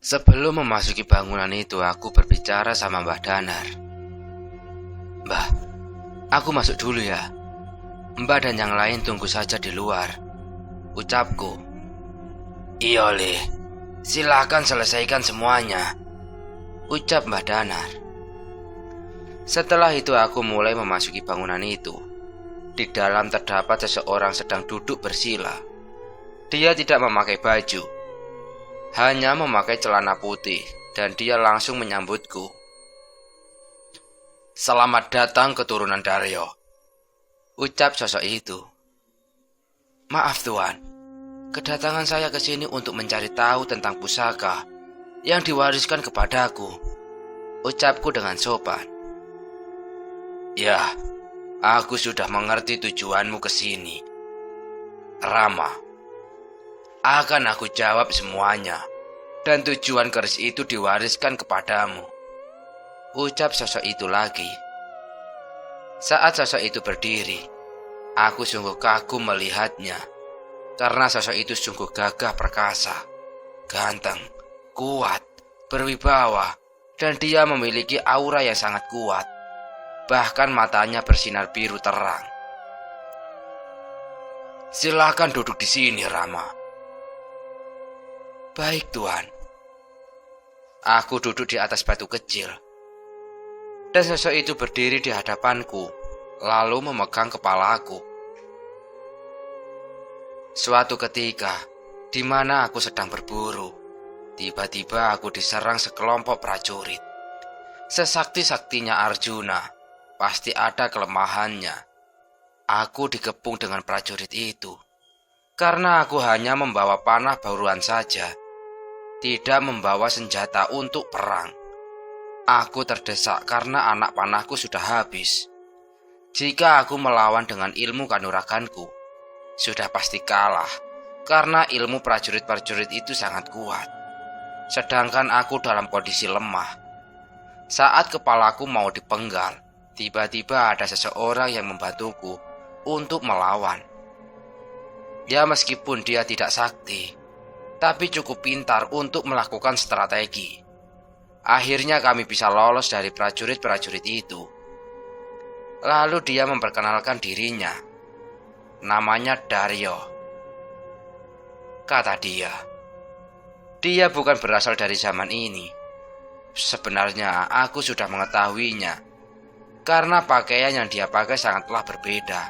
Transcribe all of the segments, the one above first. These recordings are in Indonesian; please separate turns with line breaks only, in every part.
Sebelum memasuki bangunan itu, aku berbicara sama Mbah Danar. "Mbah, aku masuk dulu ya. Mbah dan yang lain tunggu saja di luar," ucapku. "Iya, Le. Silakan selesaikan semuanya," ucap Mbah Danar. Setelah itu aku mulai memasuki bangunan itu. Di dalam terdapat seseorang sedang duduk bersila. Dia tidak memakai baju, hanya memakai celana putih, dan dia langsung menyambutku. "Selamat datang keturunan Daryo," ucap sosok itu. "Maaf Tuan, kedatangan saya ke sini untuk mencari tahu tentang pusaka yang diwariskan kepadaku," ucapku dengan sopan. "Ya, aku sudah mengerti tujuanmu ke sini, Rama. Akan aku jawab semuanya, dan tujuan keris itu diwariskan kepadamu," ucap sosok itu lagi. Saat sosok itu berdiri, aku sungguh kagum melihatnya, karena sosok itu sungguh gagah perkasa, ganteng, kuat, berwibawa, dan dia memiliki aura yang sangat kuat. Bahkan matanya bersinar biru terang. "Silakan duduk di sini, Rama." "Baik, Tuan." Aku duduk di atas batu kecil, dan sosok itu berdiri di hadapanku, lalu memegang kepalaku. Suatu ketika, di mana aku sedang berburu, tiba-tiba aku diserang sekelompok prajurit. Sesakti-saktinya Arjuna, pasti ada kelemahannya. Aku dikepung dengan prajurit itu, karena aku hanya membawa panah buruan saja, tidak membawa senjata untuk perang. Aku terdesak karena anak panahku sudah habis. Jika aku melawan dengan ilmu kanuraganku, sudah pasti kalah, karena ilmu prajurit-prajurit itu sangat kuat. Sedangkan aku dalam kondisi lemah. Saat kepalaku mau dipenggal, tiba-tiba ada seseorang yang membantuku untuk melawan. Ya, meskipun dia tidak sakti, tapi cukup pintar untuk melakukan strategi. Akhirnya kami bisa lolos dari prajurit-prajurit itu. Lalu dia memperkenalkan dirinya. Namanya Daryo, kata dia. Dia bukan berasal dari zaman ini. Sebenarnya aku sudah mengetahuinya, karena pakaian yang dia pakai sangatlah berbeda.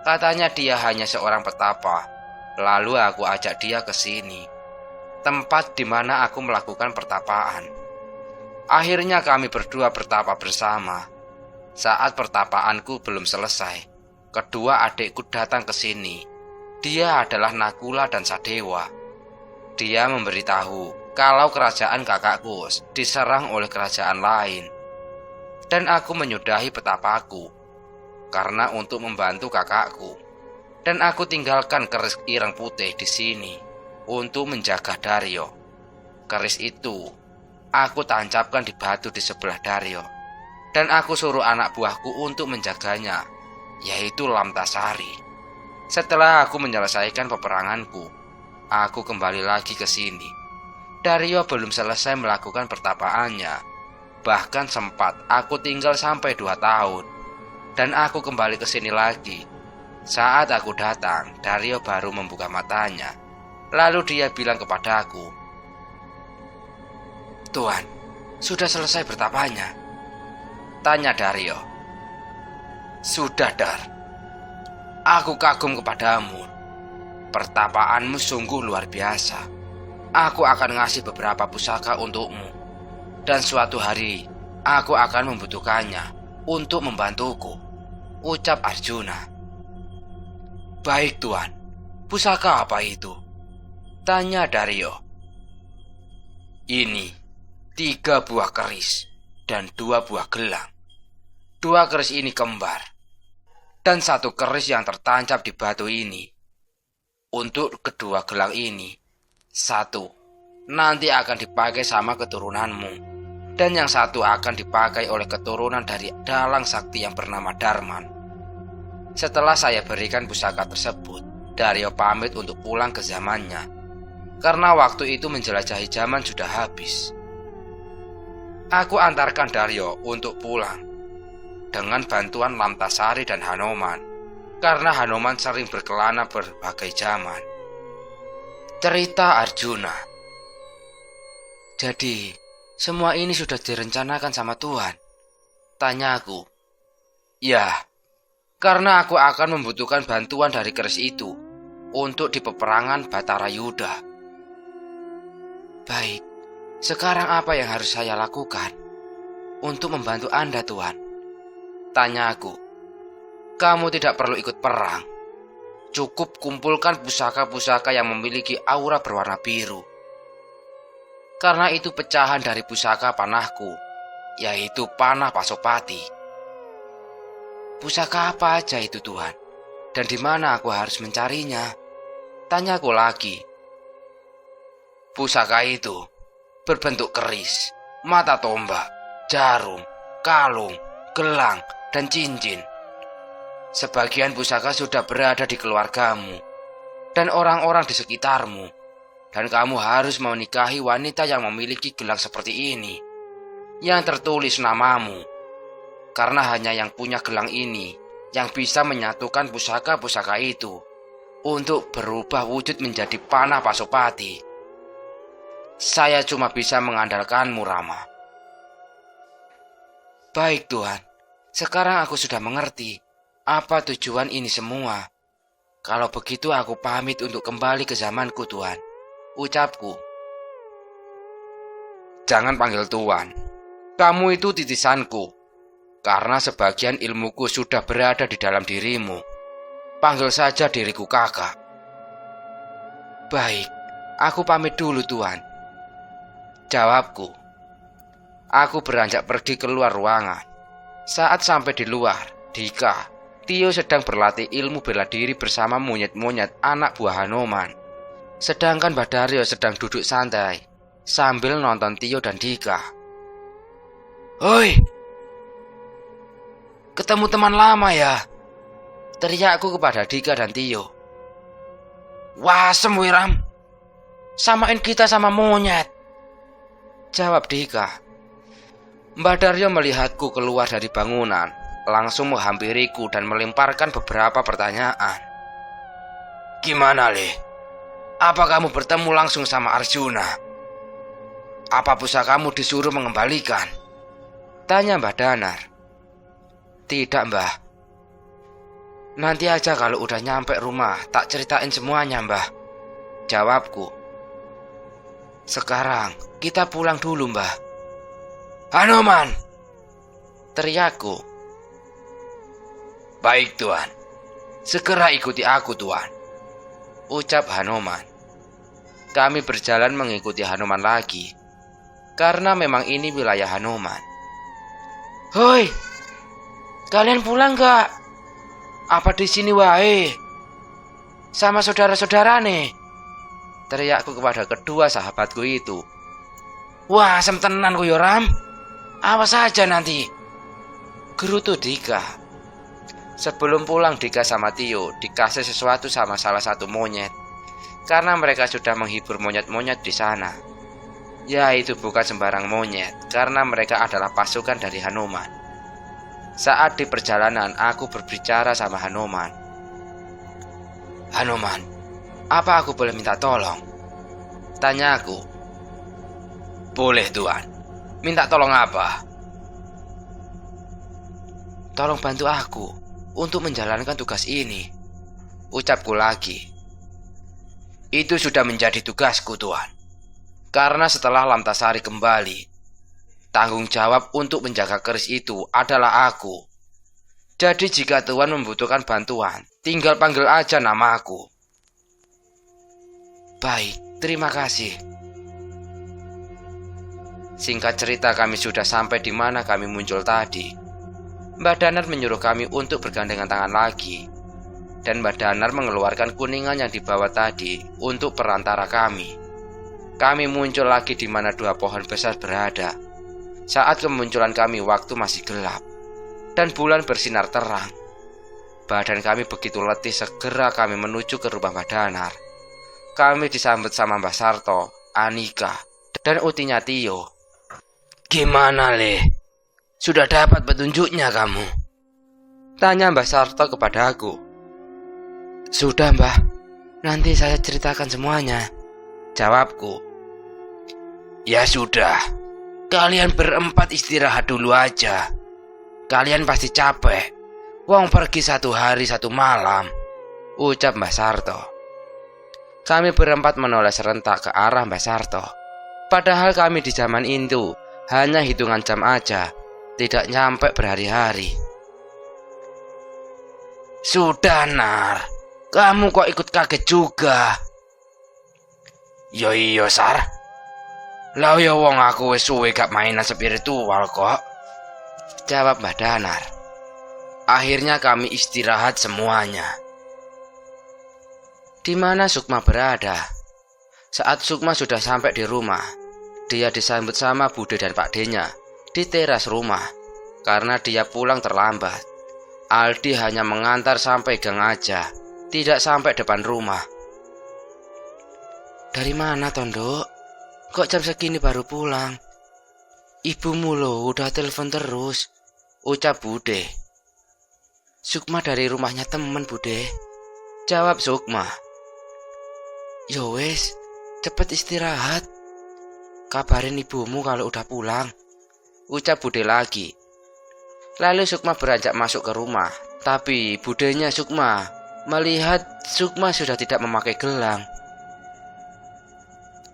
Katanya dia hanya seorang petapa. Lalu aku ajak dia ke sini, tempat di mana aku melakukan pertapaan. Akhirnya kami berdua bertapa bersama. Saat pertapaanku belum selesai, kedua adikku datang ke sini. Dia adalah Nakula dan Sadewa. Dia memberitahu kalau kerajaan kakakku diserang oleh kerajaan lain, dan aku menyudahi petapaku karena untuk membantu kakakku. Dan aku tinggalkan keris ireng putih di sini untuk menjaga Daryo. Keris itu aku tancapkan di batu di sebelah Daryo, dan aku suruh anak buahku untuk menjaganya, yaitu Lamtasari. Setelah aku menyelesaikan peperanganku, aku kembali lagi ke sini. Daryo belum selesai melakukan pertapaannya. Bahkan sempat aku tinggal sampai 2 tahun, dan aku kembali ke sini lagi. Saat aku datang, Daryo baru membuka matanya. Lalu dia bilang kepadaku, "Tuan, sudah selesai bertapanya?" tanya Daryo. "Sudah, Dar. Aku kagum kepadamu. Pertapaanmu sungguh luar biasa. Aku akan ngasih beberapa pusaka untukmu, dan suatu hari aku akan membutuhkannya untuk membantuku," ucap Arjuna. "Baik Tuan, pusaka apa itu?" tanya Daryo. "Ini 3 buah keris dan 2 buah gelang. 2 keris ini kembar, dan 1 keris yang tertancap di batu ini. Untuk kedua gelang ini, 1 nanti akan dipakai sama keturunanmu, dan yang 1 akan dipakai oleh keturunan dari dalang sakti yang bernama Darman." Setelah saya berikan pusaka tersebut, Daryo pamit untuk pulang ke zamannya. karena waktu itu menjelajahi zaman sudah habis. Aku antarkan Daryo untuk pulang dengan bantuan Lamtasari dan Hanoman, karena Hanoman sering berkelana berbagai zaman. Cerita Arjuna. Jadi, semua ini sudah direncanakan sama Tuhan? Tanya aku. Ya, karena aku akan membutuhkan bantuan dari keris itu untuk di peperangan Batara Yuda. Baik, sekarang apa yang harus saya lakukan untuk membantu Anda, Tuhan? Tanya aku. Kamu tidak perlu ikut perang. Cukup kumpulkan pusaka-pusaka yang memiliki aura berwarna biru. Karena itu pecahan dari pusaka panahku, yaitu panah Pasopati. Pusaka apa aja itu, Tuhan? Dan di mana aku harus mencarinya? Tanyaku lagi. Pusaka itu berbentuk keris, mata tombak, jarum, kalung, gelang, dan cincin. Sebagian pusaka sudah berada di keluargamu dan orang-orang di sekitarmu, dan kamu harus menikahi wanita yang memiliki gelang seperti ini, yang tertulis namamu, karena hanya yang punya gelang ini yang bisa menyatukan pusaka-pusaka itu untuk berubah wujud menjadi panah Pasopati. Saya cuma bisa mengandalkanmu, Rama. Baik, Tuhan. Sekarang aku sudah mengerti apa tujuan ini semua. Kalau begitu aku pamit untuk kembali ke zamanku, Tuhan. Ucapku. Jangan panggil Tuhan. Kamu itu titisanku. Karena sebagian ilmuku sudah berada di dalam dirimu. Panggil saja diriku kakak. Baik, aku pamit dulu, Tuhan. Jawabku. Aku beranjak pergi keluar ruangan. Saat sampai di luar, Dika, Tio sedang berlatih ilmu bela diri bersama monyet-monyet anak buah Hanoman. Sedangkan Badaryo sedang duduk santai sambil nonton Tio dan Dika. Hoi! Ketemu teman lama ya? Teriakku kepada Dika dan Tio. Wah, Wiram. Samain kita sama monyet. Jawab Dika. Mbak Daryo melihatku keluar dari bangunan, langsung menghampiriku dan melemparkan beberapa pertanyaan. Gimana, Le? Apa kamu bertemu langsung sama Arjuna? Apa pusakamu disuruh mengembalikan? Tanya Mbah Danar. Tidak, Mbah. Nanti aja kalau udah nyampe rumah, tak ceritain semuanya, Mbah. Jawabku. Sekarang kita pulang dulu, Mbah. Hanoman! Teriakku. Baik, Tuan. Segera ikuti aku, Tuan. Ucap Hanoman. Kami berjalan mengikuti Hanoman lagi, karena memang ini wilayah Hanoman. Hoi! Kalian pulang gak? Apa di sini wae? Sama saudara-saudara nih? Teriakku kepada kedua sahabatku itu. Wah, asem tenan ku yo, Ram. Awas saja nanti. Gerutu Dika. Sebelum pulang, Dika sama Tio dikasih sesuatu sama salah satu monyet, karena mereka sudah menghibur monyet-monyet di sana. Ya, itu bukan sembarang monyet, karena mereka adalah pasukan dari Hanoman. Saat di perjalanan, aku berbicara sama Hanoman. Hanoman, apa aku boleh minta tolong? Tanya aku. Boleh, Tuan. Minta tolong apa? Tolong bantu aku untuk menjalankan tugas ini. Ucapku lagi. Itu sudah menjadi tugasku, Tuan. Karena setelah Lamtasari kembali, tanggung jawab untuk menjaga keris itu adalah aku. Jadi jika Tuan membutuhkan bantuan, tinggal panggil aja namaku. Baik, terima kasih. Singkat cerita, kami sudah sampai di mana kami muncul tadi. Mbak Danar menyuruh kami untuk bergandengan tangan lagi, dan Mbak Danar mengeluarkan kuningan yang dibawa tadi untuk perantara kami. Kami muncul lagi di mana dua pohon besar berada. Saat kemunculan kami, waktu masih gelap dan bulan bersinar terang. Badan kami begitu letih, segera kami menuju ke rumah Mbak Danar. kami disambut sama Mbah Sarto, Anika, dan utinya Tio. "Gimana, Le? Sudah dapat petunjuknya kamu?" tanya Mbah Sarto kepadaku. "Sudah, Mbah. Nanti saya ceritakan semuanya," jawabku. "Ya sudah, kalian berempat istirahat dulu aja. Kalian pasti capek. Wong pergi 1 hari 1 malam," ucap Mbah Sarto. Kami berempat menoleh serentak ke arah Mbah Sarto. Padahal kami di zaman itu hanya hitungan jam aja, tidak nyampe berhari-hari. "Sudah, Nar. Kamu kok ikut kaget juga?" "Yo iya, Sar. Lah ya wong aku wis suwe gak mainan spiritual kok," jawab Mbah Danar. Akhirnya kami istirahat semuanya. Di mana Sukma berada? Saat Sukma sudah sampai di rumah, dia disambut sama Bude dan Pak D-nya di teras rumah karena dia pulang terlambat. Aldi hanya mengantar sampai gang aja, tidak sampai depan rumah. "Dari mana, Tondo? Kok jam segini baru pulang?" "Ibumu loh udah telepon terus," ucap Bude. "Sukma dari rumahnya temen, Bude," jawab Sukma. "Yo wes, cepet istirahat. Kabarin ibumu kalau udah pulang," ucap Bude lagi. Lalu Sukma beranjak masuk ke rumah, tapi budenya Sukma melihat Sukma sudah tidak memakai gelang.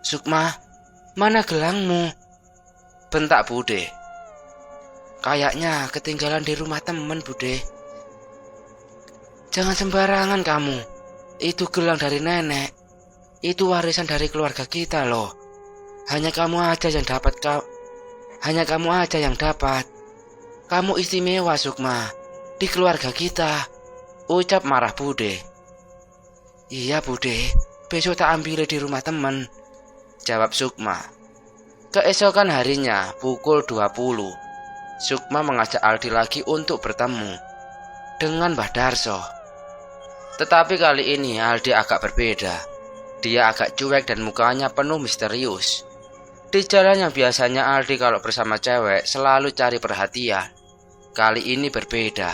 "Sukma, mana gelangmu?" bentak Bude. "Kayaknya ketinggalan di rumah temen, Bude." "Jangan sembarangan kamu. Itu gelang dari nenek. Itu warisan dari keluarga kita loh. Hanya kamu aja yang dapat. Kamu istimewa, Sukma, di keluarga kita," ucap marah Bude. "Iya, Bude. Besok tak ambil di rumah temen," jawab Sukma. Keesokan harinya pukul 20, Sukma mengajak Aldi lagi untuk bertemu dengan Mbah Darso. Tetapi kali ini Aldi agak berbeda. Dia agak cuek dan mukanya penuh misterius. Di jalan yang biasanya Aldi kalau bersama cewek selalu cari perhatian, kali ini berbeda.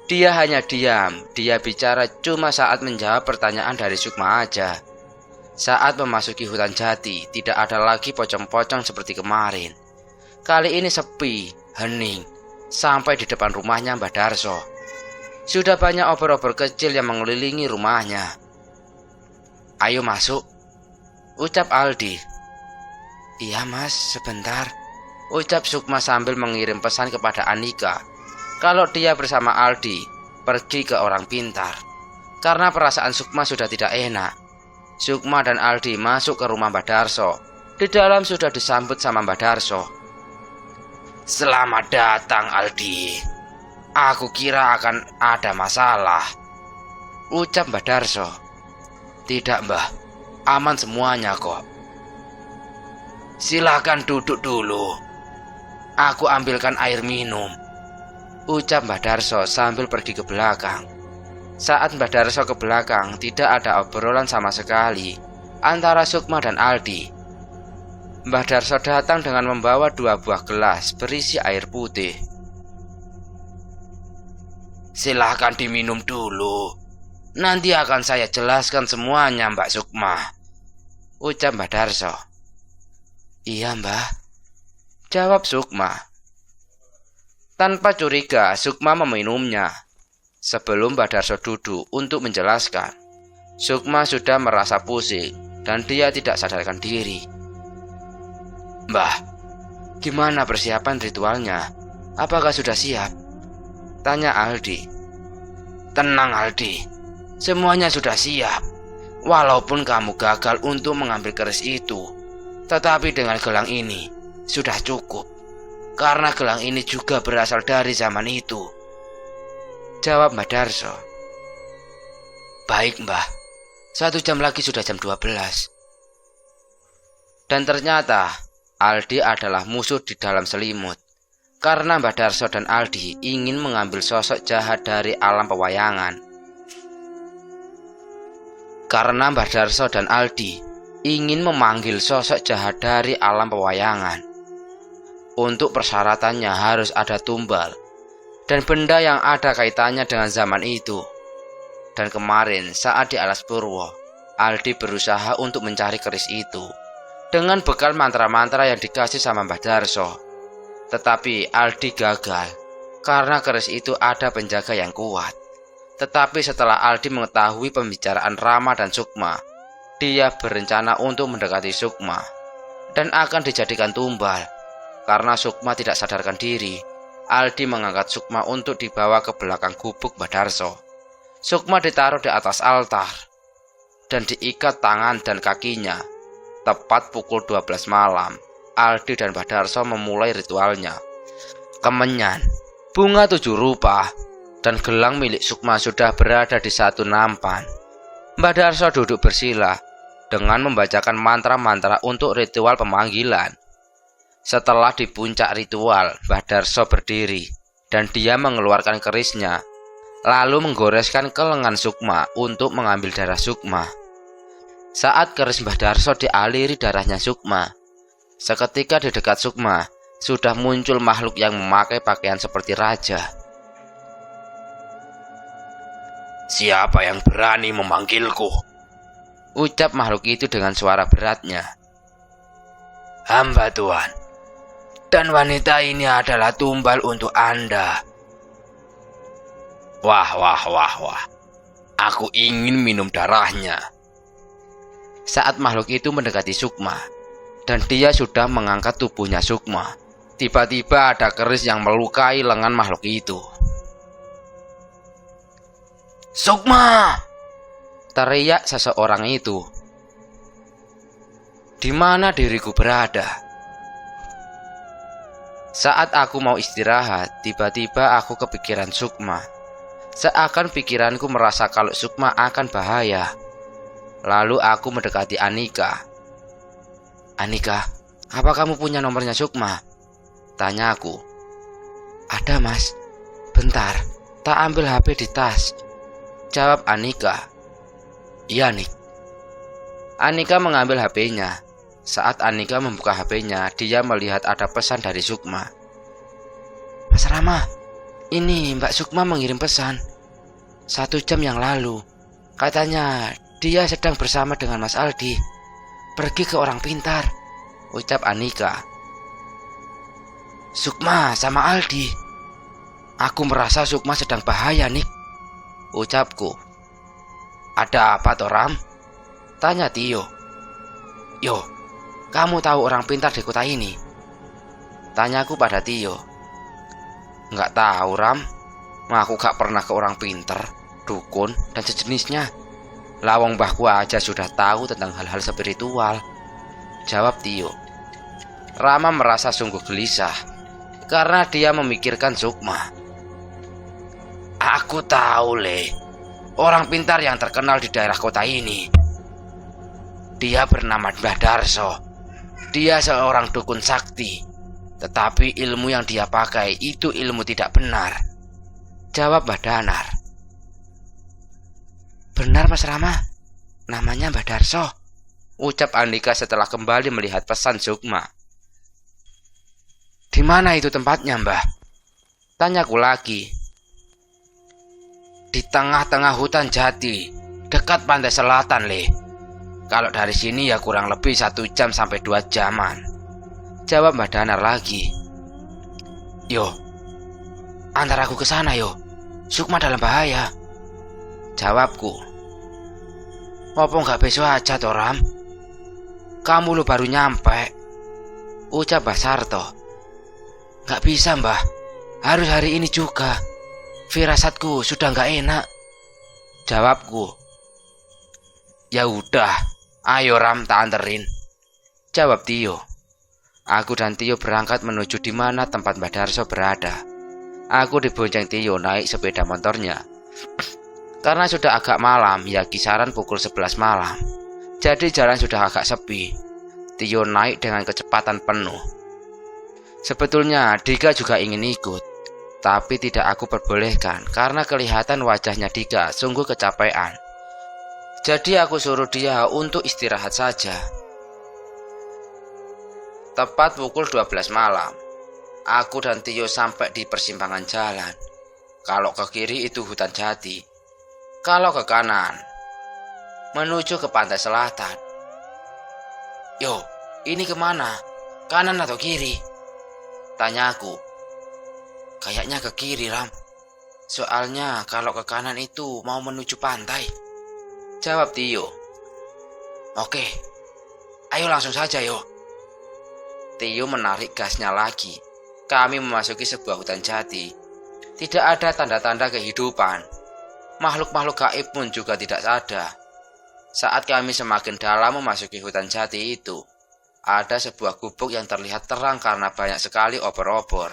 Dia hanya diam. Dia bicara cuma saat menjawab pertanyaan dari Sukma aja. Saat memasuki hutan jati, tidak ada lagi pocong-pocong seperti kemarin. Kali ini sepi, hening, sampai di depan rumahnya Mbah Darso. Sudah banyak obor-obor kecil yang mengelilingi rumahnya. "Ayo masuk," ucap Aldi. "Iya mas, sebentar," ucap Sukma sambil mengirim pesan kepada Anika kalau dia bersama Aldi pergi ke orang pintar. Karena perasaan Sukma sudah tidak enak, Sukma dan Aldi masuk ke rumah Mbah Darso. Di dalam sudah disambut sama Mbah Darso. "Selamat datang, Aldi. Aku kira akan ada masalah," ucap Mbah Darso. "Tidak, Mbah. Aman semuanya kok." "Silakan duduk dulu. Aku ambilkan air minum," ucap Mbah Darso sambil pergi ke belakang. Saat Mbah Darso ke belakang, tidak ada obrolan sama sekali antara Sukma dan Aldi. Mbah Darso datang dengan membawa 2 buah gelas berisi air putih. "Silakan diminum dulu. Nanti akan saya jelaskan semuanya, Mbak Sukma," ucap Mbah Darso. "Iya, Mbah," jawab Sukma. Tanpa curiga, Sukma meminumnya. Sebelum Mbah Darso duduk untuk menjelaskan, Sukma sudah merasa pusing dan dia tidak sadarkan diri. "Mbah, gimana persiapan ritualnya? Apakah sudah siap?" tanya Aldi. "Tenang, Aldi. Semuanya sudah siap. Walaupun kamu gagal untuk mengambil keris itu, tetapi dengan gelang ini sudah cukup. Karena gelang ini juga berasal dari zaman itu," jawab Mbah Darso. "Baik, Mbah. 1 jam lagi sudah jam 12. Dan ternyata Aldi adalah musuh di dalam selimut. Karena Mbah Darso dan Aldi ingin mengambil sosok jahat dari alam pewayangan. Karena Mbah Darso dan Aldi ingin memanggil sosok jahat dari alam pewayangan. Untuk persyaratannya harus ada tumbal dan benda yang ada kaitannya dengan zaman itu. Dan kemarin saat di Alas Purwo, Aldi berusaha untuk mencari keris itu dengan bekal mantra-mantra yang dikasih sama Mbah Darso. Tetapi Aldi gagal karena keris itu ada penjaga yang kuat. Tetapi setelah Aldi mengetahui pembicaraan Rama dan Sukma, dia berencana untuk mendekati Sukma dan akan dijadikan tumbal. Karena Sukma tidak sadarkan diri, Aldi mengangkat Sukma untuk dibawa ke belakang gubuk Mbah Darso. Sukma ditaruh di atas altar dan diikat tangan dan kakinya. Tepat pukul 12 malam, Aldi dan Mbah Darso memulai ritualnya. Kemenyan, bunga 7 rupa, dan gelang milik Sukma sudah berada di satu nampan. Mbah Darso duduk bersila dengan membacakan mantra-mantra untuk ritual pemanggilan. Setelah di puncak ritual, Mbah Darso berdiri dan dia mengeluarkan kerisnya, lalu menggoreskan ke lengan Sukma untuk mengambil darah Sukma. Saat keris Mbah Darso dialiri darahnya Sukma, seketika di dekat Sukma sudah muncul makhluk yang memakai pakaian seperti raja.
"Siapa yang berani memanggilku?"
ucap makhluk itu dengan suara beratnya.
"Hamba Tuhan, dan wanita ini adalah tumbal untuk Anda." Wah, aku ingin minum darahnya.
Saat makhluk itu mendekati Sukma dan dia sudah mengangkat tubuhnya Sukma, tiba-tiba ada keris yang melukai lengan makhluk itu.
"Sukma!"
teriak seseorang itu. "Di mana diriku berada?" Saat aku mau istirahat, tiba-tiba aku kepikiran Sukma. Seakan pikiranku merasa kalau Sukma akan bahaya. Lalu aku mendekati Anika. "Anika, apa kamu punya nomornya Sukma?" tanya aku. "Ada mas, bentar, tak ambil HP di tas," jawab Anika. "Iya Nik." Anika mengambil HP-nya. Saat Anika membuka HP-nya, dia melihat ada pesan dari Sukma. "Mas Rama, ini Mbak Sukma mengirim pesan 1 jam yang lalu. Katanya dia sedang bersama dengan Mas Aldi, pergi ke orang pintar," ucap Anika. "Sukma sama Aldi? Aku merasa Sukma sedang bahaya Nik," ucapku. "Ada apa toh Ram?" tanya Tio. "Yo, kamu tahu orang pintar di kota ini?" tanyaku pada Tio. "Nggak tahu Ram, aku gak pernah ke orang pintar, dukun, dan sejenisnya. Lawang mbahku aja sudah tahu tentang hal-hal spiritual," jawab Tio. Rama merasa sungguh gelisah karena dia memikirkan Sukma.
"Aku tahu orang pintar yang terkenal di daerah kota ini. Dia bernama Mbah Darso. Dia seorang dukun sakti, tetapi ilmu yang dia pakai itu ilmu tidak benar,"
jawab Mbah Danar.
"Benar Mas Rama, namanya Mbah Darso,"
ucap Andika setelah kembali melihat pesan Sukma.
"Di mana itu tempatnya Mbah?"
tanyaku lagi.
"Di tengah-tengah hutan jati, dekat pantai selatan Kalau dari sini ya kurang lebih 1 jam sampai 2 jaman,"
jawab Mbah Danar lagi.
"Yo, antar aku ke sana yo. Sukma dalam bahaya,"
jawabku.
"Apa nggak besok aja toh Ram?
Kamu lu baru nyampe," ucap Mbah Sarto.
"Nggak bisa Mbah, harus hari ini juga. Firasatku sudah nggak enak,"
jawabku.
"Ya udah, ayo Ram, tak anterin,"
jawab Tio. Aku dan Tio berangkat menuju di mana tempat Mbah Darso berada. Aku dibonceng Tio naik sepeda motornya. Karena sudah agak malam, ya kisaran pukul 11 malam. Jadi jalan sudah agak sepi. Tio naik dengan kecepatan penuh. Sebetulnya Dika juga ingin ikut, tapi tidak aku perbolehkan karena kelihatan wajahnya Dika sungguh kecapean.
Jadi aku suruh dia untuk istirahat saja. Tepat pukul 12 malam, aku dan Tio sampai di persimpangan jalan. Kalau ke kiri itu hutan jati, kalau ke kanan menuju ke pantai selatan. Yo, ini kemana? Kanan atau kiri? Tanyaku. Kayaknya ke kiri, Ram. Soalnya kalau ke kanan itu mau menuju pantai. Jawab Tio. Oke, ayo langsung saja yo. Tio menarik gasnya lagi. Kami memasuki sebuah hutan jati. Tidak ada tanda-tanda kehidupan. Makhluk-makhluk gaib pun juga tidak ada. Saat kami semakin dalam memasuki hutan jati itu, ada sebuah gubuk yang terlihat terang karena banyak sekali obor-obor.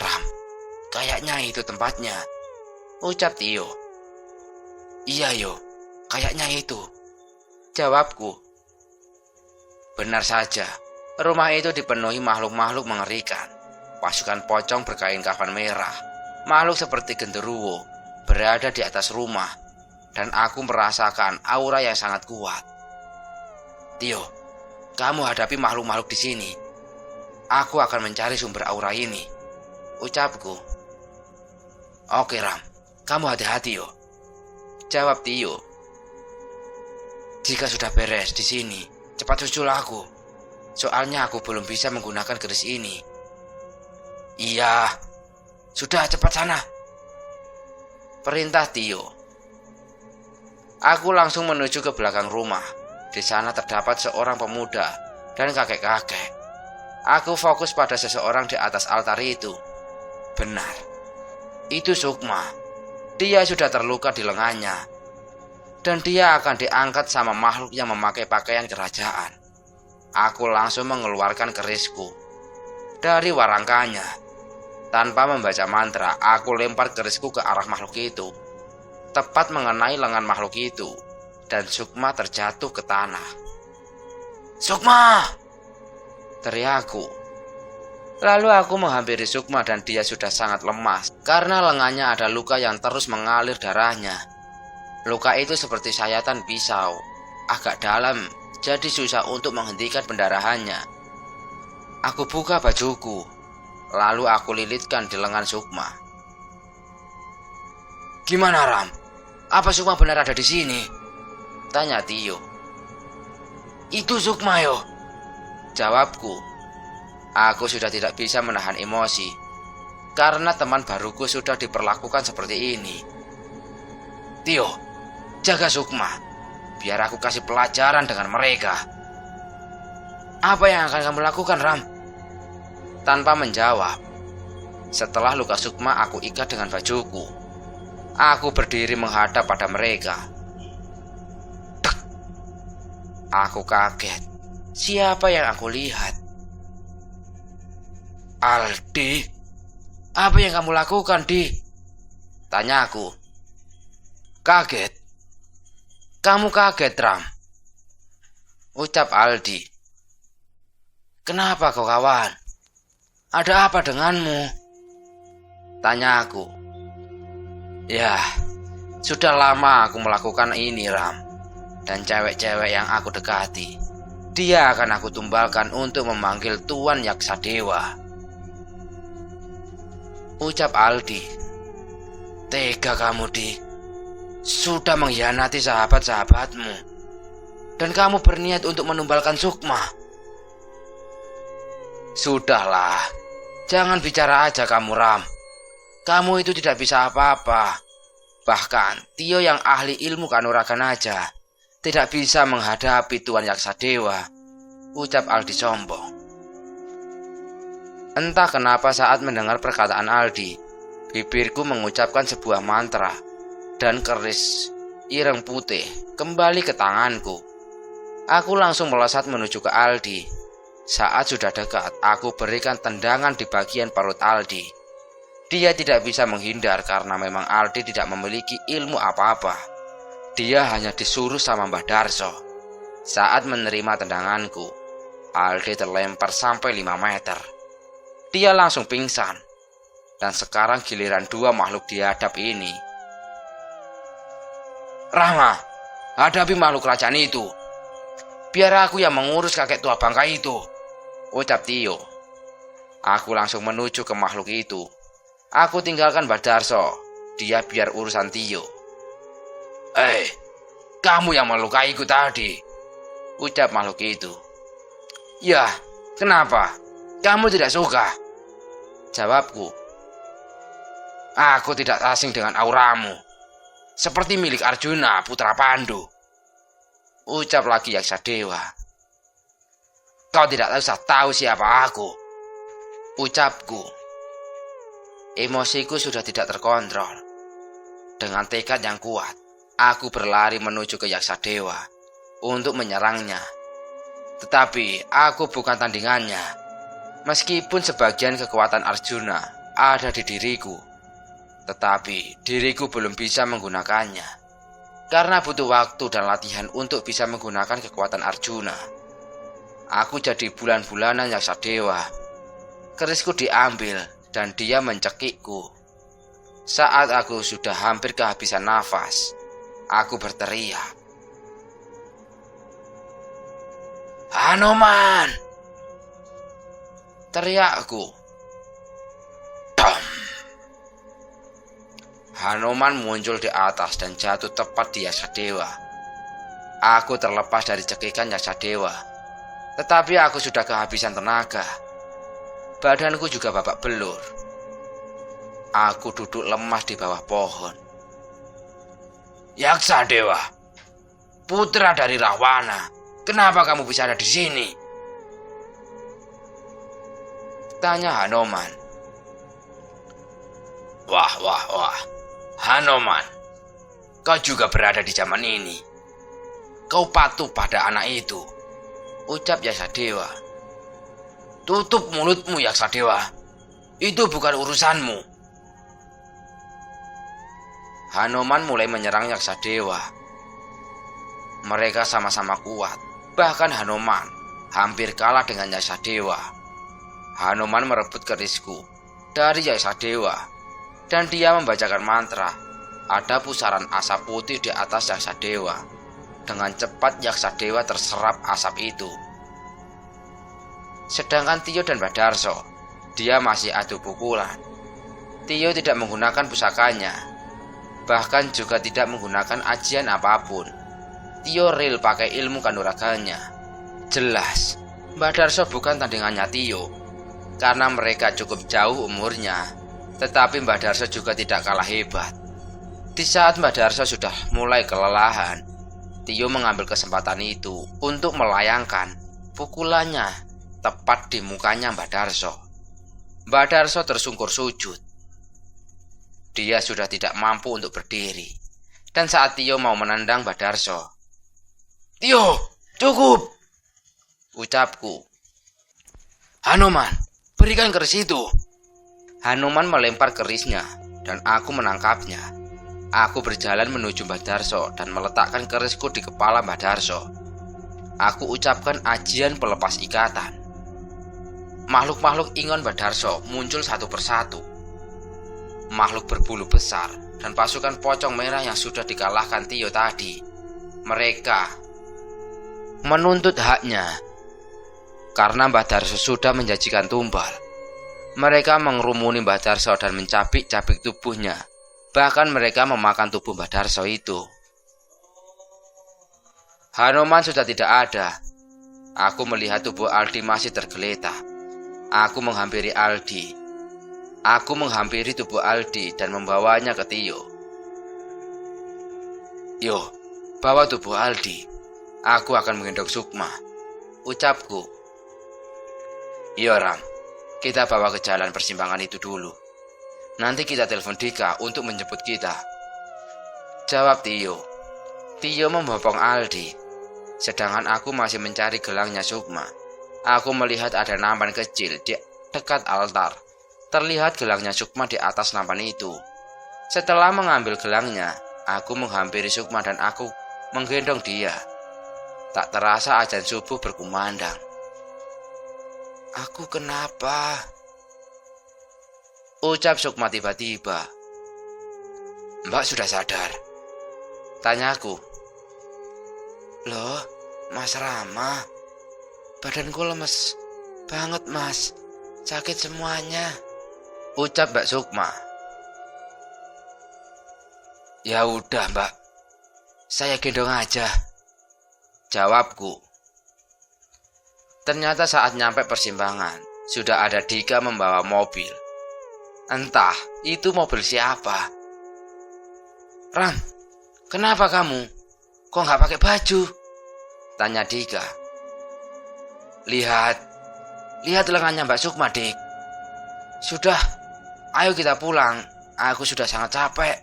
Ram, kayaknya itu tempatnya, ucap Tio. Iya yo, kayaknya itu, jawabku. Benar saja, rumah itu dipenuhi makhluk-makhluk mengerikan. Pasukan pocong berkain kafan merah, makhluk seperti genderuwo, berada di atas rumah, dan aku merasakan aura yang sangat kuat. Tio, kamu hadapi makhluk-makhluk di sini. Aku akan mencari sumber aura ini, ucapku. Oke Ram, kamu hati-hati yo, jawab Tio. Jika sudah beres di sini, cepat susul aku. Soalnya aku belum bisa menggunakan keris ini. Iya, sudah cepat sana, perintah Tio. Aku langsung menuju ke belakang rumah. Di sana terdapat seorang pemuda dan kakek-kakek. Aku fokus pada seseorang di atas altar itu. Benar, itu Sukma. Dia sudah terluka di lengannya, dan dia akan diangkat sama makhluk yang memakai pakaian kerajaan. Aku langsung mengeluarkan kerisku dari warangkanya. Tanpa membaca mantra, aku lempar kerisku ke arah makhluk itu, tepat mengenai lengan makhluk itu, dan Sukma terjatuh ke tanah. Sukma! Teriakku. Lalu aku menghampiri Sukma dan dia sudah sangat lemas karena lengannya ada luka yang terus mengalir darahnya. Luka itu seperti sayatan pisau, agak dalam, jadi susah untuk menghentikan pendarahannya. Aku buka bajuku, lalu aku lilitkan di lengan Sukma. Gimana Ram? Apa Sukma benar ada di sini? Tanya Tio. Itu Sukma yo, jawabku. Aku sudah tidak bisa menahan emosi karena teman baruku sudah diperlakukan seperti ini. Tio, jaga Sukma, biar aku kasih pelajaran dengan mereka. Apa yang akan kamu lakukan Ram? Tanpa menjawab, setelah luka Sukma aku ikat dengan bajuku. Aku berdiri menghadap pada mereka. Tek. Aku kaget. Siapa yang aku lihat? Aldi, apa yang kamu lakukan, Di? Tanyaku. Kaget? Kamu kaget, Ram? Ucap Aldi. Kenapa kau kawan? Ada apa denganmu? Tanya aku. Ya, sudah lama aku melakukan ini, Ram. Dan cewek-cewek yang aku dekati, dia akan aku tumbalkan untuk memanggil Tuan Yaksadewa. Ucap Aldi. Tega kamu, Di. Sudah mengkhianati sahabat-sahabatmu. Dan kamu berniat untuk menumbalkan Sukma. Sudahlah, jangan bicara aja kamu, Ram. Kamu itu tidak bisa apa-apa. Bahkan Tio yang ahli ilmu kanuragan aja tidak bisa menghadapi Tuan Yaksadewa, ucap Aldi sombong. Entah kenapa saat mendengar perkataan Aldi, bibirku mengucapkan sebuah mantra dan keris ireng putih kembali ke tanganku. Aku langsung melesat menuju ke Aldi. Saat sudah dekat, aku berikan tendangan di bagian perut Aldi. Dia tidak bisa menghindar karena memang Aldi tidak memiliki ilmu apa-apa. Dia hanya disuruh sama Mbah Darso. Saat menerima tendanganku, Aldi terlempar sampai 5 meter. Dia langsung pingsan. Dan sekarang giliran dua makhluk dihadap ini. Rama,
Hadapi makhluk kerajaan itu. Biar aku yang mengurus kakek tua bangka itu, ucap Tio. Aku langsung menuju ke makhluk itu. Aku tinggalkan Mbah Darso. Dia biar urusan Tio. Kamu yang melukaiku tadi, ucap makhluk itu. Ya, kenapa? Kamu tidak suka? Jawabku. Aku tidak asing dengan auramu. Seperti milik Arjuna, putra Pandu. Ucap lagi Yaksa Dewa. Kau tidak usah tahu siapa aku, ucapku. Emosiku sudah tidak terkontrol. Dengan tekad yang kuat, aku berlari menuju ke Yaksa Dewa untuk menyerangnya. Tetapi aku bukan tandingannya. Meskipun sebagian kekuatan Arjuna ada di diriku, tetapi diriku belum bisa menggunakannya. Karena butuh waktu dan latihan untuk bisa menggunakan kekuatan Arjuna. Aku jadi bulan-bulanan Yaksa Dewa. Kerisku diambil dan dia mencekikku. Saat aku sudah hampir kehabisan nafas, aku berteriak, "Hanuman!" Teriakku. Dom! Hanuman muncul di atas dan jatuh tepat di Yaksa Dewa. Aku terlepas dari cekikan Yaksa Dewa, tetapi aku sudah kehabisan tenaga. Badanku juga babak belur. Aku duduk lemas di bawah pohon. "Yaksa Dewa, putra dari Rahwana, kenapa kamu bisa ada di sini?" tanya Hanuman. Wah, Hanuman, kau juga berada di zaman ini. Kau patuh pada anak itu, ucap Yaksa Dewa. Tutup mulutmu, Yaksa Dewa. Itu bukan urusanmu. Hanuman mulai menyerang Yaksa Dewa. Mereka sama-sama kuat. Bahkan Hanuman hampir kalah dengan Yaksa Dewa. Hanuman merebut kerisku dari Yaksa Dewa dan dia membacakan mantra. Ada pusaran asap putih di atas Yaksa Dewa. Dengan cepat Yaksa Dewa terserap asap itu. Sedangkan Tio dan Mbah Darso, dia masih adu pukulan. Tio tidak menggunakan pusakanya, bahkan juga tidak menggunakan ajian apapun. Tio real pakai ilmu kanuraganya. Jelas, Mbah Darso bukan tandingannya Tio, karena mereka cukup jauh umurnya. Tetapi Mbah Darso juga tidak kalah hebat. Di saat Mbah Darso sudah mulai kelelahan, Tio mengambil kesempatan itu untuk melayangkan pukulannya tepat di mukanya Mbah Darso. Mbah Darso tersungkur sujud. Dia sudah tidak mampu untuk berdiri. Dan saat Tio mau menendang Mbah Darso, "Tio, cukup!" ucapku. "Hanuman, berikan keris itu." Hanuman melempar kerisnya dan aku menangkapnya. Aku berjalan menuju Mbah Darso dan meletakkan kerisku di kepala Mbah Darso. Aku ucapkan ajian pelepas ikatan. Makhluk-makhluk ingon Mbah Darso muncul satu persatu. Makhluk berbulu besar dan pasukan pocong merah yang sudah dikalahkan Tio tadi. Mereka menuntut haknya. Karena Mbah Darso sudah menjanjikan tumbal, mereka mengerumuni Mbah Darso dan mencabik-cabik tubuhnya. Bahkan mereka memakan tubuh Mbah Darso itu. Hanuman sudah tidak ada. Aku melihat tubuh Aldi masih tergeletak. Aku menghampiri Aldi. Aku menghampiri tubuh Aldi dan membawanya ke Tio. "Yo, bawa tubuh Aldi. Aku akan menggendong Sukma," ucapku. "Yo Ram, kita bawa ke jalan persimpangan itu dulu. Nanti kita telepon Dika untuk menjemput kita," jawab Tio. Tio membopong Aldi, sedangkan aku masih mencari gelangnya Sukma. Aku melihat ada nampan kecil di dekat altar. Terlihat gelangnya Sukma di atas nampan itu. Setelah mengambil gelangnya, aku menghampiri Sukma dan aku menggendong dia. Tak terasa azan subuh berkumandang. "Aku kenapa?" ucap Sukma tiba-tiba. "Mbak sudah sadar?" tanyaku.
Loh, Mas Rama, badanku lemes banget Mas, sakit semuanya,
ucap Mbak Sukma.
Ya udah Mbak, saya gendong aja,
jawabku. Ternyata saat nyampe persimpangan, sudah ada Dika membawa mobil. Entah itu mobil siapa.
Ram, kenapa kamu? Kok nggak pakai baju?
Tanya Dika.
Lihat lengannya Mbak Sukma, Dik. Sudah, ayo kita pulang. Aku sudah sangat capek.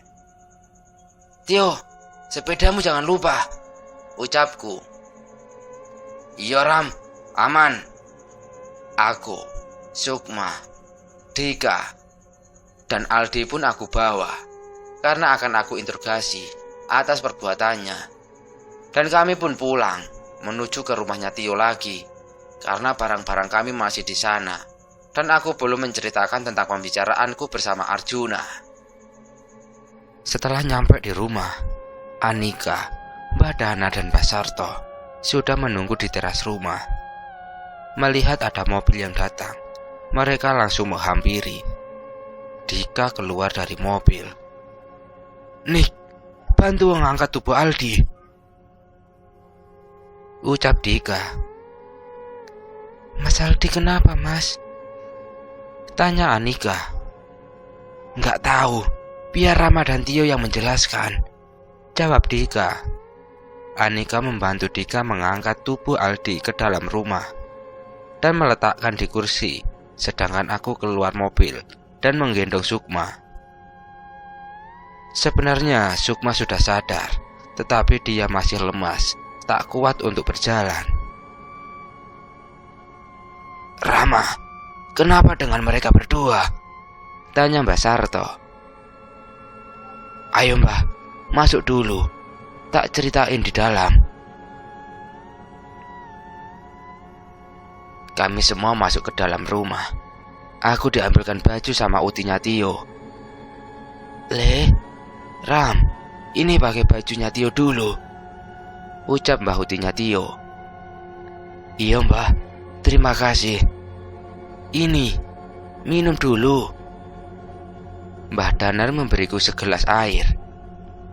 Tio, sepedamu jangan lupa,
ucapku.
Iya Ram, aman.
Aku, Sukma, Dika, dan Aldi pun aku bawa karena akan aku interogasi atas perbuatannya. Dan kami pun pulang menuju ke rumahnya Tio lagi karena barang-barang kami masih di sana. Dan aku belum menceritakan tentang pembicaraanku bersama Arjuna. Setelah nyampe di rumah, Anika, Mbak Dana dan Mbak Sarto sudah menunggu di teras rumah. Melihat ada mobil yang datang, mereka langsung menghampiri. Dika keluar dari mobil.
Nik, bantu mengangkat tubuh Aldi,
ucap Dika.
Mas Aldi kenapa Mas?
Tanya Anika.
Nggak tahu, biar Rama dan Tio yang menjelaskan,
jawab Dika. Anika membantu Dika mengangkat tubuh Aldi ke dalam rumah dan meletakkan di kursi, sedangkan aku keluar mobil dan menggendong Sukma. Sebenarnya Sukma sudah sadar, tetapi dia masih lemas, tak kuat untuk berjalan.
Rama, kenapa dengan mereka berdua?
Tanya Mbak Sarto.
Ayo Mbak, masuk dulu, tak ceritain di dalam.
Kami semua masuk ke dalam rumah. Aku diambilkan baju sama utinya Tio.
Ram, ini pakai bajunya Tio dulu,
ucap Mbah utinya Tio.
Iya Mbah, terima kasih. Ini, minum dulu.
Mbah Danar memberiku segelas air.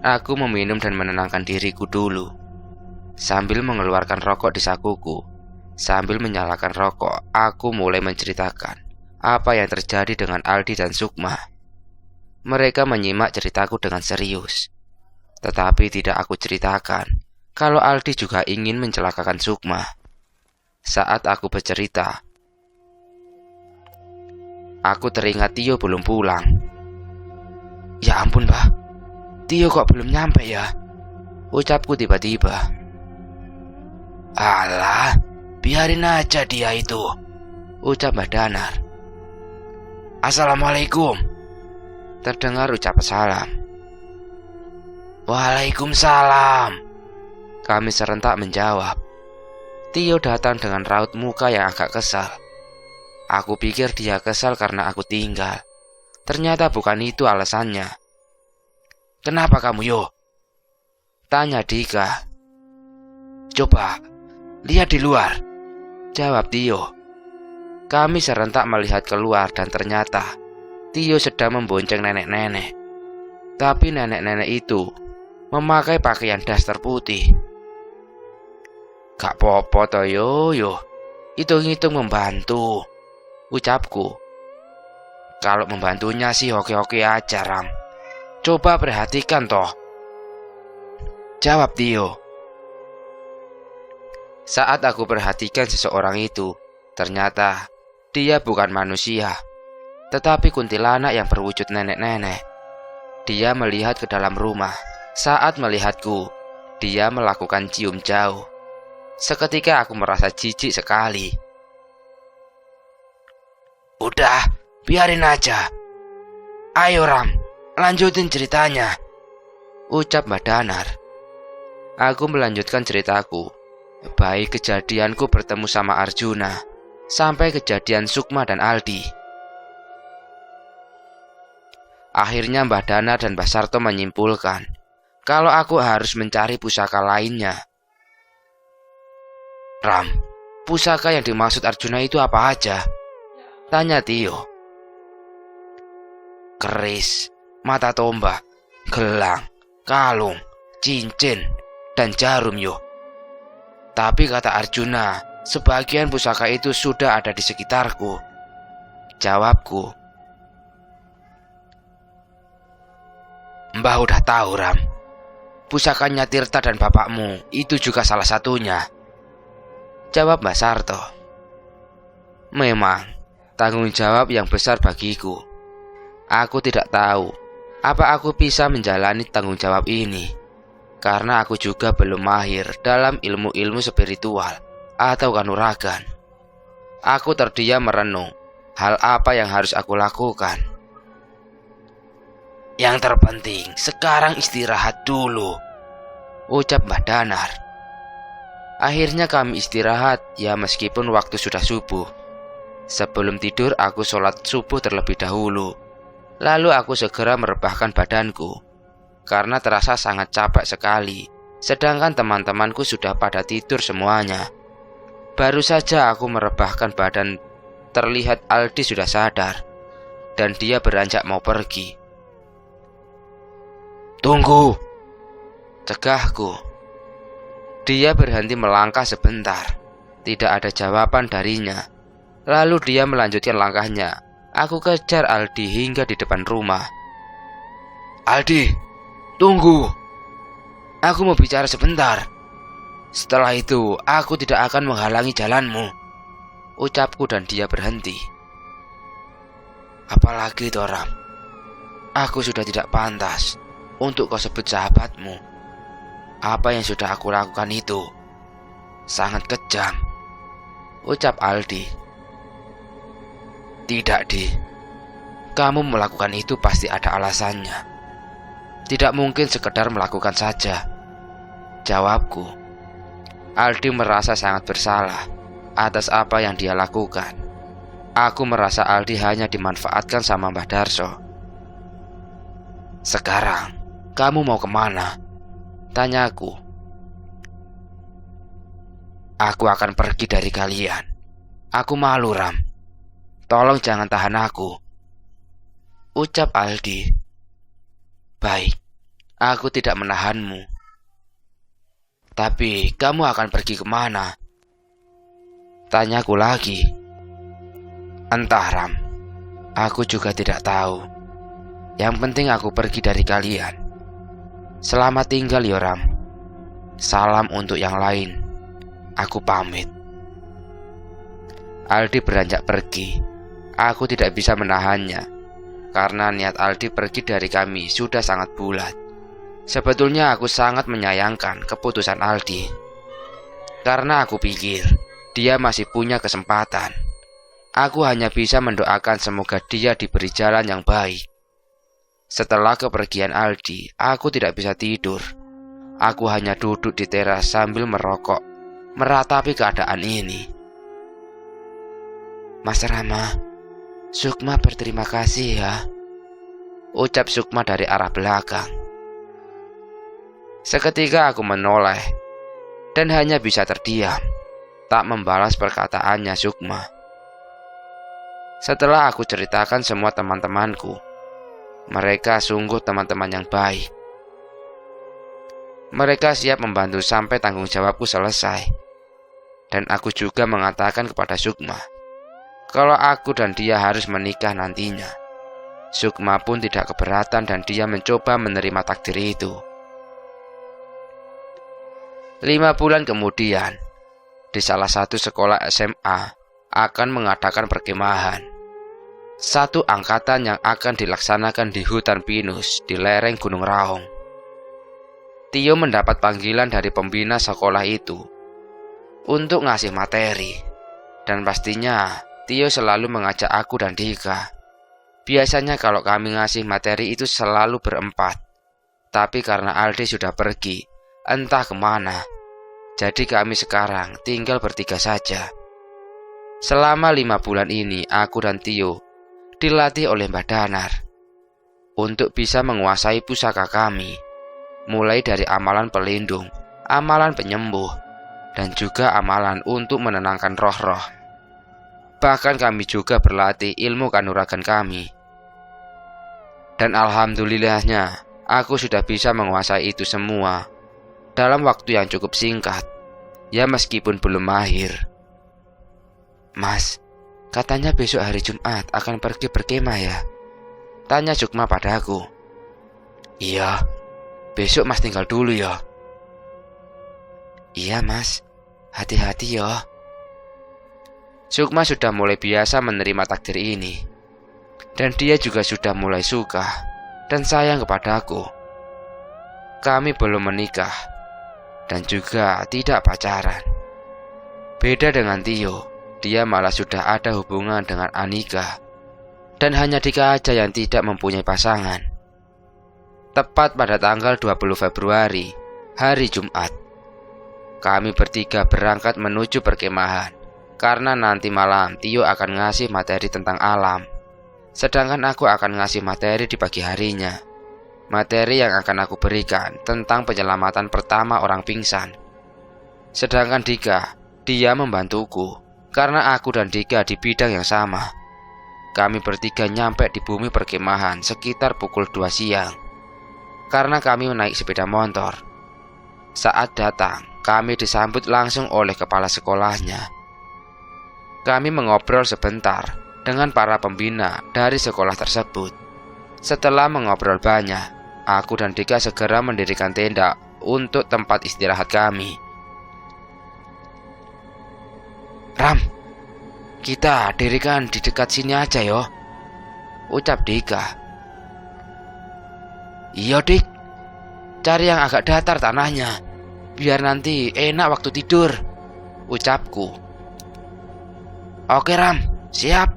Aku meminum dan menenangkan diriku dulu, sambil mengeluarkan rokok di sakuku. Sambil menyalakan rokok, aku mulai menceritakan apa yang terjadi dengan Aldi dan Sukma. Mereka menyimak ceritaku dengan serius, tetapi tidak aku ceritakan kalau Aldi juga ingin mencelakakan Sukma. Saat aku bercerita, aku teringat Tio belum pulang.
Ya ampun Mbah, Tio kok belum nyampe ya?
Ucapku tiba-tiba.
Alah, biarin aja dia itu,
ucap Mbak Danar.
Assalamualaikum,
terdengar ucapan salam.
Waalaikumsalam,
kami serentak menjawab. Tio datang dengan raut muka yang agak kesal. Aku pikir dia kesal karena aku tinggal. Ternyata bukan itu alasannya.
Kenapa kamu Yo?
Tanya Dika.
Coba, lihat di luar,
jawab Tio. Kami serentak melihat keluar dan ternyata Tio sedang membonceng nenek-nenek. Tapi nenek-nenek itu memakai pakaian daster putih.
Gak popo toh yo, hitung-hitung membantu,
ucapku.
Kalau membantunya sih oke-oke aja Ram. Coba perhatikan toh,
jawab Tio. Saat aku perhatikan seseorang itu, ternyata dia bukan manusia, tetapi kuntilanak yang berwujud nenek-nenek. Dia melihat ke dalam rumah. Saat melihatku, dia melakukan cium jauh. Seketika aku merasa jijik sekali.
Udah, biarin aja. Ayo Ram, lanjutin ceritanya,
ucap Mbak Danar. Aku melanjutkan ceritaku, baik kejadianku bertemu sama Arjuna, sampai kejadian Sukma dan Aldi. Akhirnya Mbah Danar dan Mbah Sarto menyimpulkan kalau aku harus mencari pusaka lainnya. Ram, pusaka yang dimaksud Arjuna itu apa aja? Tanya Tio. Keris, mata tombak, gelang, kalung, cincin, dan jarum yo. Tapi kata Arjuna, sebagian pusaka itu sudah ada di sekitarku. Jawabku. Mbah udah tahu, Ram. Pusakanya Tirta dan bapakmu itu juga salah satunya. Jawab Mbah Sarto. Memang tanggung jawab yang besar bagiku. Aku tidak tahu apa aku bisa menjalani tanggung jawab ini, karena aku juga belum mahir dalam ilmu-ilmu spiritual atau kanuragan. Aku terdiam merenung hal apa yang harus aku lakukan. Yang terpenting sekarang istirahat dulu, ucap Mbah Danar. Akhirnya kami istirahat, ya meskipun waktu sudah subuh. Sebelum tidur aku sholat subuh terlebih dahulu. Lalu aku segera merebahkan badanku, karena terasa sangat capek sekali. Sedangkan teman-temanku sudah pada tidur semuanya. Baru saja aku merebahkan badan, terlihat Aldi sudah sadar, dan dia beranjak mau pergi. Tunggu, cegahku. Dia berhenti melangkah sebentar. Tidak ada jawaban darinya. Lalu dia melanjutkan langkahnya. Aku kejar Aldi hingga di depan rumah. Aldi, tunggu. Aku mau bicara sebentar. Setelah itu, aku tidak akan menghalangi jalanmu, ucapku, dan dia berhenti. Apalagi itu, Ram? Aku sudah tidak pantas untuk kau sebut sahabatmu. Apa yang sudah aku lakukan itu sangat kejam, ucap Aldi. Tidak, Di. Kamu melakukan itu pasti ada alasannya. Tidak mungkin sekedar melakukan saja, jawabku. Aldi merasa sangat bersalah atas apa yang dia lakukan. Aku merasa Aldi hanya dimanfaatkan sama Mbah Darso. Sekarang, kamu mau kemana? Tanyaku. Aku akan pergi dari kalian. Aku malu, Ram. Tolong jangan tahan aku, ucap Aldi. Baik, aku tidak menahanmu. Tapi kamu akan pergi kemana? Tanyaku lagi. Entah, Ram. Aku juga tidak tahu. Yang penting aku pergi dari kalian. Selamat tinggal, Yoram. Salam untuk yang lain. Aku pamit. Aldi beranjak pergi. Aku tidak bisa menahannya, karena niat Aldi pergi dari kami sudah sangat bulat. Sebetulnya aku sangat menyayangkan keputusan Aldi, karena aku pikir dia masih punya kesempatan. Aku hanya bisa mendoakan semoga dia diberi jalan yang baik. Setelah kepergian Aldi, aku tidak bisa tidur. Aku hanya duduk di teras sambil merokok, meratapi keadaan ini. Mas Rama, Sukma berterima kasih ya, ucap Sukma dari arah belakang. Seketika aku menoleh dan hanya bisa terdiam, tak membalas perkataannya Sukma. Setelah aku ceritakan semua teman-temanku, mereka sungguh teman-teman yang baik. Mereka siap membantu sampai tanggung jawabku selesai. Dan aku juga mengatakan kepada Sukma kalau aku dan dia harus menikah nantinya. Sukma pun tidak keberatan dan dia mencoba menerima takdir itu. 5 bulan kemudian, di salah satu sekolah SMA akan mengadakan perkemahan. Satu angkatan yang akan dilaksanakan di hutan pinus di lereng Gunung Raung. Tio mendapat panggilan dari pembina sekolah itu untuk ngasih materi. Dan pastinya Tio selalu mengajak aku dan Dika. Biasanya kalau kami ngasih materi itu selalu berempat. Tapi karena Aldi sudah pergi, entah kemana, jadi kami sekarang tinggal bertiga saja. Selama 5 bulan ini aku dan Tio dilatih oleh Mbah Danar untuk bisa menguasai pusaka kami, mulai dari amalan pelindung, amalan penyembuh, dan juga amalan untuk menenangkan roh-roh. Bahkan kami juga berlatih ilmu kanuragan kami. Dan alhamdulillahnya, aku sudah bisa menguasai itu semua dalam waktu yang cukup singkat. Ya meskipun belum mahir. Mas, katanya besok hari Jumat akan pergi berkemah ya? Tanya Sukma padaku. Iya, besok Mas tinggal dulu ya. Iya Mas, hati-hati ya. Sukma sudah mulai biasa menerima takdir ini. Dan dia juga sudah mulai suka dan sayang kepadaku. Kami belum menikah dan juga tidak pacaran. Beda dengan Tio, dia malah sudah ada hubungan dengan Anika. Dan hanya Dika aja yang tidak mempunyai pasangan. Tepat pada tanggal 20 Februari, hari Jumat, kami bertiga berangkat menuju perkemahan. Karena nanti malam Tio akan ngasih materi tentang alam, sedangkan aku akan ngasih materi di pagi harinya. Materi yang akan aku berikan tentang penyelamatan pertama orang pingsan. Sedangkan Dika, dia membantuku karena aku dan Dika di bidang yang sama. Kami bertiga nyampe di bumi perkemahan sekitar pukul 2 siang. Karena kami naik sepeda motor. Saat datang, kami disambut langsung oleh kepala sekolahnya. Kami mengobrol sebentar dengan para pembina dari sekolah tersebut. Setelah mengobrol banyak, aku dan Dika segera mendirikan tenda untuk tempat istirahat kami. Ram, kita dirikan di dekat sini aja yo, ucap Dika. Iya Dik, cari yang agak datar tanahnya, biar nanti enak waktu tidur, ucapku. Oke Ram, siap.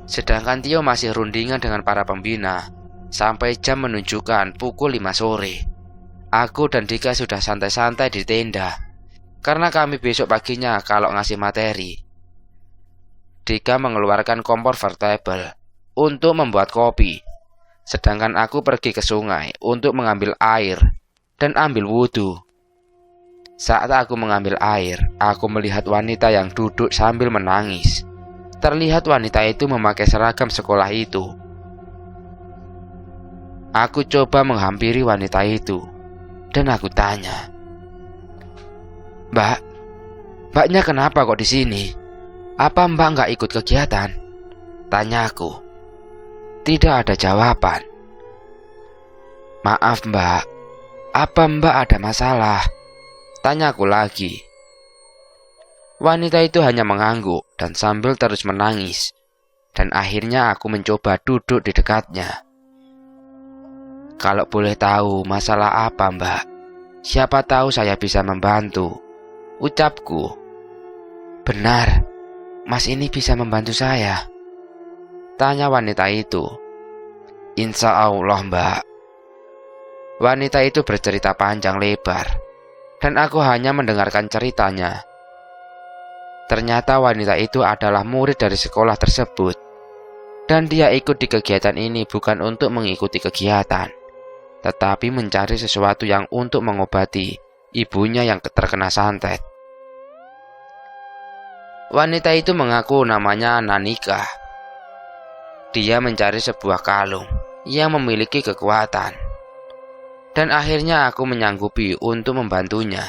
Sedangkan Tio masih rundingan dengan para pembina sampai jam menunjukkan pukul 5 sore. Aku dan Dika sudah santai-santai di tenda karena kami besok paginya kalau ngasih materi. Dika mengeluarkan kompor portable untuk membuat kopi, sedangkan aku pergi ke sungai untuk mengambil air dan ambil wudhu. Saat aku mengambil air, aku melihat wanita yang duduk sambil menangis. Terlihat wanita itu memakai seragam sekolah itu. Aku coba menghampiri wanita itu dan aku tanya, Mbaknya kenapa kok di sini? Apa Mbak nggak ikut kegiatan? Tanyaku. Tidak ada jawaban. Maaf Mbak, apa Mbak ada masalah? Tanyaku lagi. Wanita itu hanya mengangguk dan sambil terus menangis. Dan akhirnya aku mencoba duduk di dekatnya. Kalau boleh tahu masalah apa Mbak? Siapa tahu saya bisa membantu, ucapku. Benar, Mas ini bisa membantu saya? Tanya wanita itu. Insya Allah Mbak. Wanita itu bercerita panjang lebar dan aku hanya mendengarkan ceritanya. Ternyata wanita itu adalah murid dari sekolah tersebut. Dan dia ikut di kegiatan ini bukan untuk mengikuti kegiatan, tetapi mencari sesuatu yang untuk mengobati ibunya yang terkena santet. Wanita itu mengaku namanya Nanika. Dia mencari sebuah kalung yang memiliki kekuatan. Dan akhirnya aku menyanggupi untuk membantunya.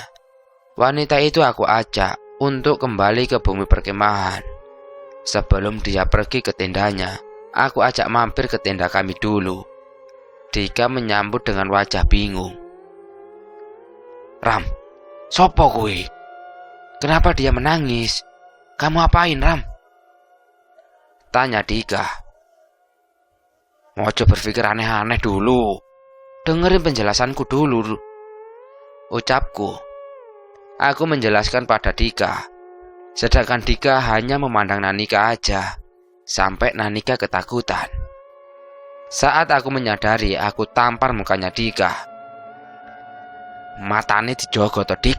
Wanita itu aku ajak untuk kembali ke bumi perkemahan. Sebelum dia pergi ke tendanya, aku ajak mampir ke tenda kami dulu. Dika menyambut dengan wajah bingung. Ram, sopo kui? Kenapa dia menangis? Kamu apain Ram? Tanya Dika. Mojo berpikir aneh-aneh dulu. Dengerin penjelasanku dulu, ucapku. Aku menjelaskan pada Dika, sedangkan Dika hanya memandang Nanika aja, sampai Nanika ketakutan. Saat aku menyadari, aku tampar mukanya Dika. Matane dijogo to Dik,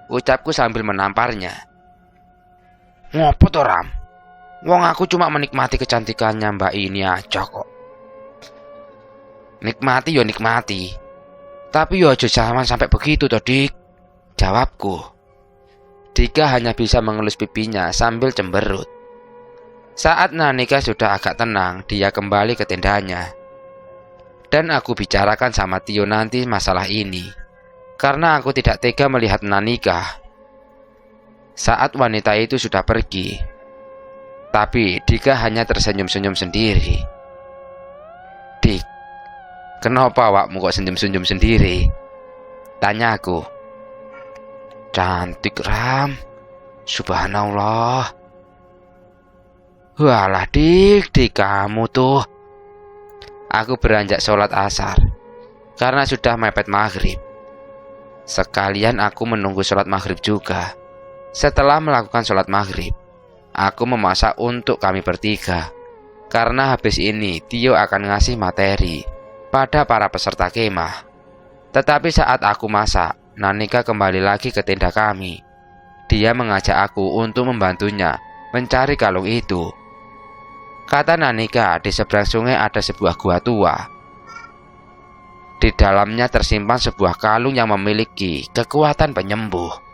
ucapku sambil menamparnya. Ngopo to Ram? Wong aku cuma menikmati kecantikannya Mbak ini aja kok. Nikmati yo nikmati, tapi yo aja jangan sampai begitu toh Dik, jawabku. Dika hanya bisa mengelus pipinya sambil cemberut. Saat Nanika sudah agak tenang, dia kembali ke tendanya. Dan aku bicarakan sama Tio nanti masalah ini, karena aku tidak tega melihat Nanika. Saat wanita itu sudah pergi, tapi Dika hanya tersenyum-senyum sendiri. Dik, kenapa awakmu kok senyum-senyum sendiri? Tanyaku. Cantik, Ram. Subhanallah. Walah dik kamu tuh. Aku beranjak sholat asar karena sudah mepet maghrib. Sekalian aku menunggu sholat maghrib juga. Setelah melakukan sholat maghrib, aku memasak untuk kami bertiga. Karena habis ini Tio akan ngasih materi pada para peserta kemah. Tetapi saat aku masak, Nanika kembali lagi ke tenda kami. Dia mengajak aku untuk membantunya mencari kalung itu. Kata Nanika, di seberang sungai ada sebuah gua tua. Di dalamnya tersimpan sebuah kalung yang memiliki kekuatan penyembuh.